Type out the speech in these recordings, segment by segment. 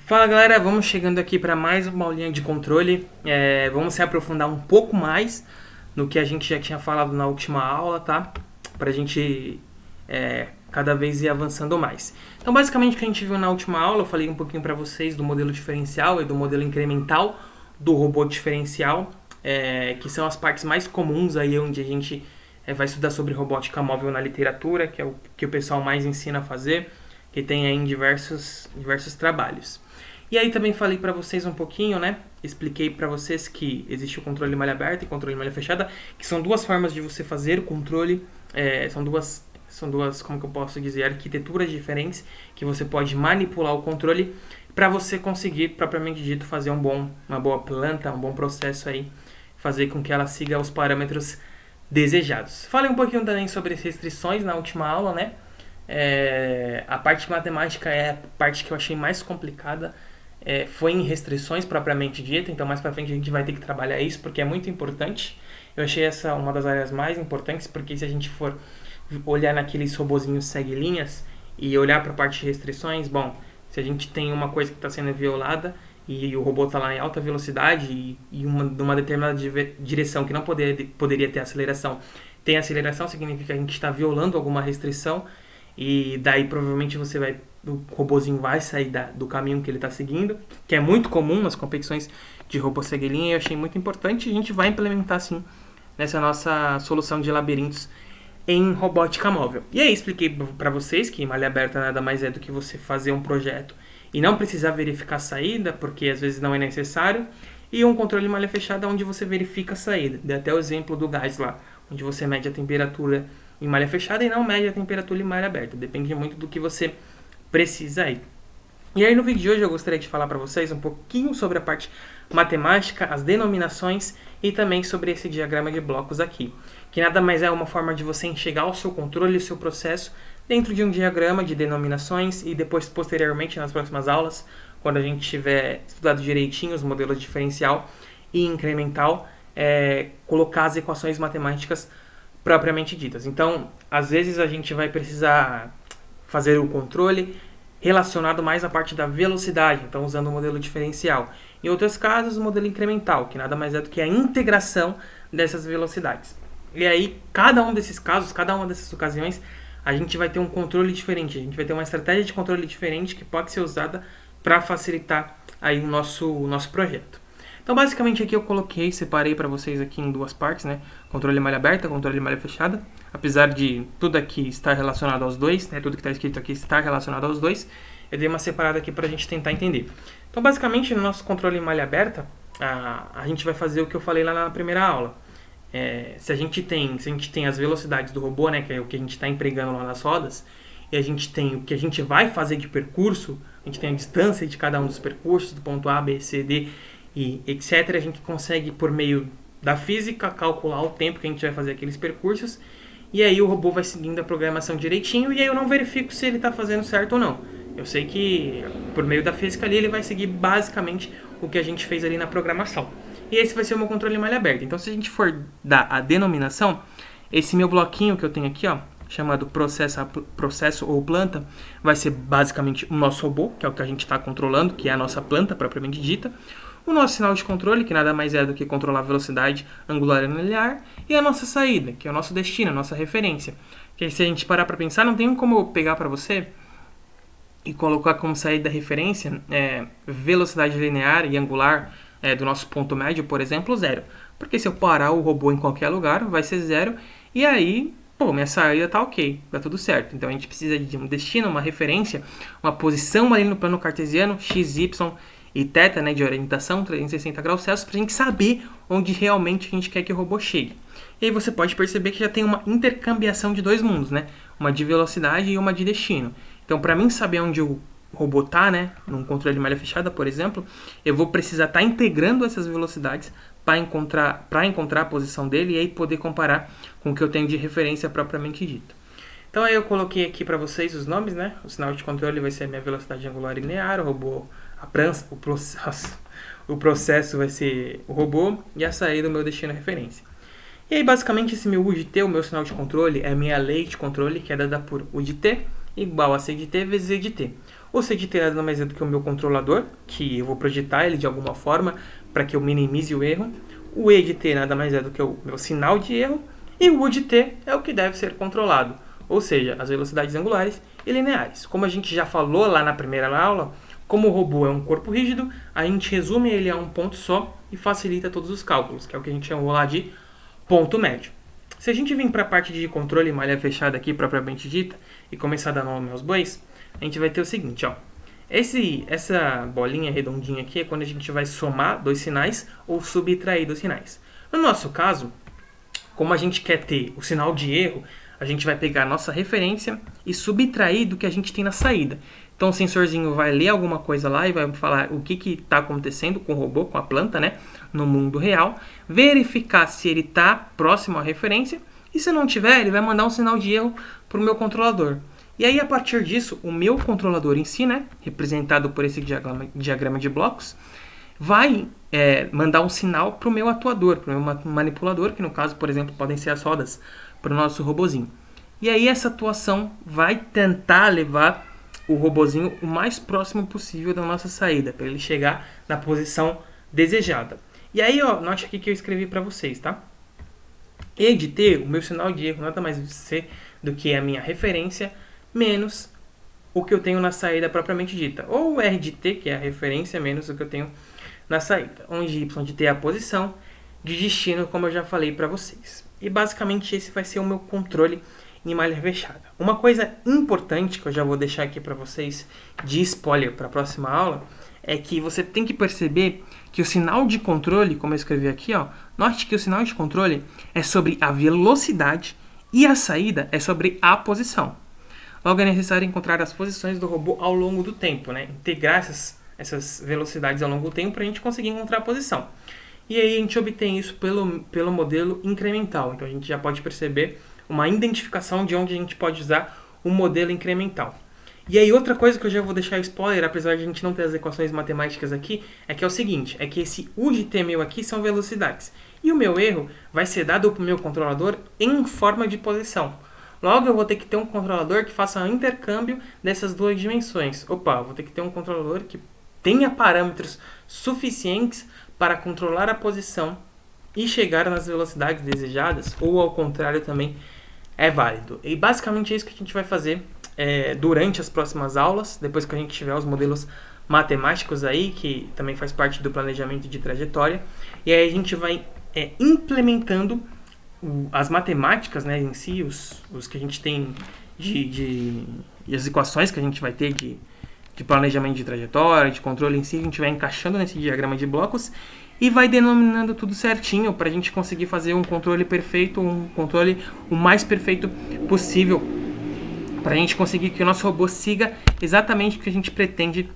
Fala galera, vamos chegando aqui para mais uma aulinha de controle. Vamos se aprofundar um pouco mais no que a gente já tinha falado na última aula, tá? Para a gente cada vez ir avançando mais. Então, basicamente, o que a gente viu na última aula, eu falei um pouquinho para vocês do modelo diferencial e do modelo incremental do robô diferencial, que são as partes mais comuns aí onde a gente vai estudar sobre robótica móvel na literatura, que é o que o pessoal mais ensina a fazer, que tem aí em diversos trabalhos. E aí também falei para vocês um pouquinho, né? Expliquei para vocês que existe o controle malha aberta e controle malha fechada, que são duas formas de você fazer o controle, são duas, como que eu posso dizer, arquiteturas diferentes que você pode manipular o controle para você conseguir, propriamente dito, fazer uma boa planta, um bom processo aí, fazer com que ela siga os parâmetros desejados. Falei um pouquinho também sobre as restrições na última aula, né? A parte matemática é a parte que eu achei mais complicada. Foi em restrições propriamente dita, então mais pra frente a gente vai ter que trabalhar isso porque é muito importante. Eu achei essa uma das áreas mais importantes, porque se a gente for olhar naqueles robozinhos segue-linhas e olhar para a parte de restrições, bom, se a gente tem uma coisa que está sendo violada e o robô está lá em alta velocidade e uma determinada direção que não poderia ter aceleração, tem aceleração, significa que a gente está violando alguma restrição e daí provavelmente o robozinho vai sair do caminho que ele está seguindo, que é muito comum nas competições de robô segue-linha, e eu achei muito importante, e a gente vai implementar sim nessa nossa solução de labirintos em robótica móvel. E aí expliquei para vocês que malha aberta nada mais é do que você fazer um projeto e não precisar verificar a saída, porque às vezes não é necessário, e um controle malha fechada onde você verifica a saída. Dei até o exemplo do gás lá, onde você mede a temperatura em malha fechada e não mede a temperatura em malha aberta. Depende muito do que você precisa aí. E aí no vídeo de hoje eu gostaria de falar para vocês um pouquinho sobre a parte matemática, as denominações e também sobre esse diagrama de blocos aqui, que nada mais é uma forma de você enxergar o seu controle e o seu processo dentro de um diagrama de denominações e depois, posteriormente, nas próximas aulas, quando a gente tiver estudado direitinho os modelos diferencial e incremental, colocar as equações matemáticas propriamente ditas. Então, às vezes a gente vai precisar fazer o controle relacionado mais à parte da velocidade, então usando o modelo diferencial. Em outros casos, o modelo incremental, que nada mais é do que a integração dessas velocidades. E aí, cada um desses casos, cada uma dessas ocasiões, a gente vai ter um controle diferente, a gente vai ter uma estratégia de controle diferente que pode ser usada para facilitar aí o nosso projeto. Então, basicamente, aqui eu separei para vocês aqui em duas partes, né? Controle malha aberta, controle malha fechada. Apesar de tudo aqui estar relacionado aos dois, né? Tudo que está escrito aqui está relacionado aos dois, eu dei uma separada aqui para a gente tentar entender. Então, basicamente, no nosso controle malha aberta, a gente vai fazer o que eu falei lá na primeira aula. Se a gente tem as velocidades do robô, né? Que é o que a gente está empregando lá nas rodas, e a gente tem o que a gente vai fazer de percurso, a gente tem a distância de cada um dos percursos, do ponto A, B, C, D e etc. A gente consegue, por meio da física, calcular o tempo que a gente vai fazer aqueles percursos, e aí o robô vai seguindo a programação direitinho, e aí eu não verifico se ele está fazendo certo ou não. Eu sei que, por meio da física ali, ele vai seguir basicamente o que a gente fez ali na programação. E esse vai ser o meu controle malha aberta. Então, se a gente for dar a denominação, esse meu bloquinho que eu tenho aqui, ó, chamado processo ou planta, vai ser basicamente o nosso robô, que é o que a gente está controlando, que é a nossa planta propriamente dita. O nosso sinal de controle, que nada mais é do que controlar a velocidade angular e linear, e a nossa saída, que é o nosso destino, a nossa referência. Que se a gente parar para pensar, não tem como eu pegar para você e colocar como saída referência velocidade linear e angular do nosso ponto médio, por exemplo, 0. Porque se eu parar o robô em qualquer lugar, vai ser 0, e aí, minha saída tá ok, tá tudo certo. Então a gente precisa de um destino, uma referência, uma posição ali no plano cartesiano, x, y e θ, né, de orientação, 360 graus Celsius, para a gente saber onde realmente a gente quer que o robô chegue. E aí você pode perceber que já tem uma intercambiação de dois mundos, né? Uma de velocidade e uma de destino. Então, para mim saber onde o robô está, né, num controle de malha fechada, por exemplo, eu vou precisar estar integrando essas velocidades para encontrar a posição dele e aí poder comparar com o que eu tenho de referência propriamente dita. Então, aí eu coloquei aqui para vocês os nomes, né? O sinal de controle vai ser a minha velocidade angular e linear, o robô, o processo vai ser o robô e a saída o meu destino é referência. E aí, basicamente, esse meu U de T, o meu sinal de controle, é a minha lei de controle, que é dada por U de T igual a C de T vezes E de T. O CDT nada mais é do que o meu controlador, que eu vou projetar ele de alguma forma para que eu minimize o erro. O EDT nada mais é do que o meu sinal de erro. E o UDT é o que deve ser controlado, ou seja, as velocidades angulares e lineares. Como a gente já falou lá na primeira aula, como o robô é um corpo rígido, a gente resume ele a um ponto só e facilita todos os cálculos, que é o que a gente chamou lá de ponto médio. Se a gente vir para a parte de controle malha fechada aqui, propriamente dita, e começar a dar nome aos bois, a gente vai ter o seguinte, ó. Essa bolinha redondinha aqui é quando a gente vai somar dois sinais ou subtrair dois sinais. No nosso caso, como a gente quer ter o sinal de erro, a gente vai pegar a nossa referência e subtrair do que a gente tem na saída. Então o sensorzinho vai ler alguma coisa lá e vai falar o que está acontecendo com o robô, com a planta, né, no mundo real, verificar se ele está próximo à referência e se não tiver, ele vai mandar um sinal de erro para o meu controlador. E aí, a partir disso, o meu controlador em si, né, representado por esse diagrama de blocos, vai mandar um sinal para o meu atuador, para o meu manipulador, que no caso, por exemplo, podem ser as rodas, para o nosso robozinho. E aí essa atuação vai tentar levar o robozinho o mais próximo possível da nossa saída, para ele chegar na posição desejada. E aí, ó, note aqui que eu escrevi para vocês, tá? EDT, o meu sinal de erro, nada mais ser do que a minha referência, menos o que eu tenho na saída propriamente dita. Ou RDT, que é a referência, menos o que eu tenho na saída, onde Y de T é a posição de destino, como eu já falei para vocês. E basicamente esse vai ser o meu controle em malha fechada. Uma coisa importante que eu já vou deixar aqui para vocês de spoiler para a próxima aula é que você tem que perceber que o sinal de controle, como eu escrevi aqui, ó, note que o sinal de controle é sobre a velocidade e a saída é sobre a posição. Logo é necessário encontrar as posições do robô ao longo do tempo, né? Integrar essas velocidades ao longo do tempo para a gente conseguir encontrar a posição. E aí a gente obtém isso pelo modelo incremental. Então a gente já pode perceber uma identificação de onde a gente pode usar o modelo incremental. E aí outra coisa que eu já vou deixar spoiler, apesar de a gente não ter as equações matemáticas aqui, é que é o seguinte, é que esse U de T meu aqui são velocidades. E o meu erro vai ser dado para o meu controlador em forma de posição. Logo, eu vou ter que ter um controlador que faça um intercâmbio dessas duas dimensões. Opa, vou ter que ter um controlador que tenha parâmetros suficientes para controlar a posição e chegar nas velocidades desejadas, ou ao contrário também é válido. E basicamente é isso que a gente vai fazer durante as próximas aulas, depois que a gente tiver os modelos matemáticos aí, que também faz parte do planejamento de trajetória. E aí a gente vai implementando as matemáticas, né, em si, os que a gente tem e as equações que a gente vai ter de planejamento de trajetória, de controle em si, a gente vai encaixando nesse diagrama de blocos e vai denominando tudo certinho para a gente conseguir fazer um controle perfeito, um controle o mais perfeito possível, para a gente conseguir que o nosso robô siga exatamente o que a gente pretende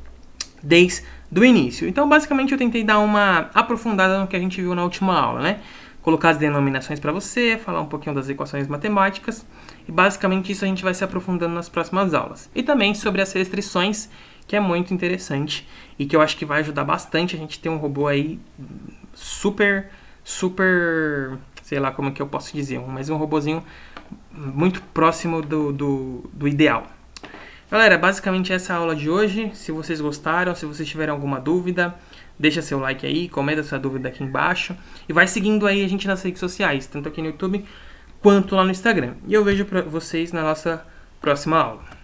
desde o início. Então, basicamente, eu tentei dar uma aprofundada no que a gente viu na última aula, né? Colocar as denominações para você, falar um pouquinho das equações matemáticas, e basicamente isso a gente vai se aprofundando nas próximas aulas. E também sobre as restrições, que é muito interessante e que eu acho que vai ajudar bastante a gente ter um robô aí super, sei lá como que eu posso dizer, mas um robozinho muito próximo do ideal. Galera, basicamente essa é a aula de hoje. Se vocês gostaram, se vocês tiverem alguma dúvida, deixa seu like aí, comenta sua dúvida aqui embaixo e vai seguindo aí a gente nas redes sociais, tanto aqui no YouTube quanto lá no Instagram. E eu vejo vocês na nossa próxima aula.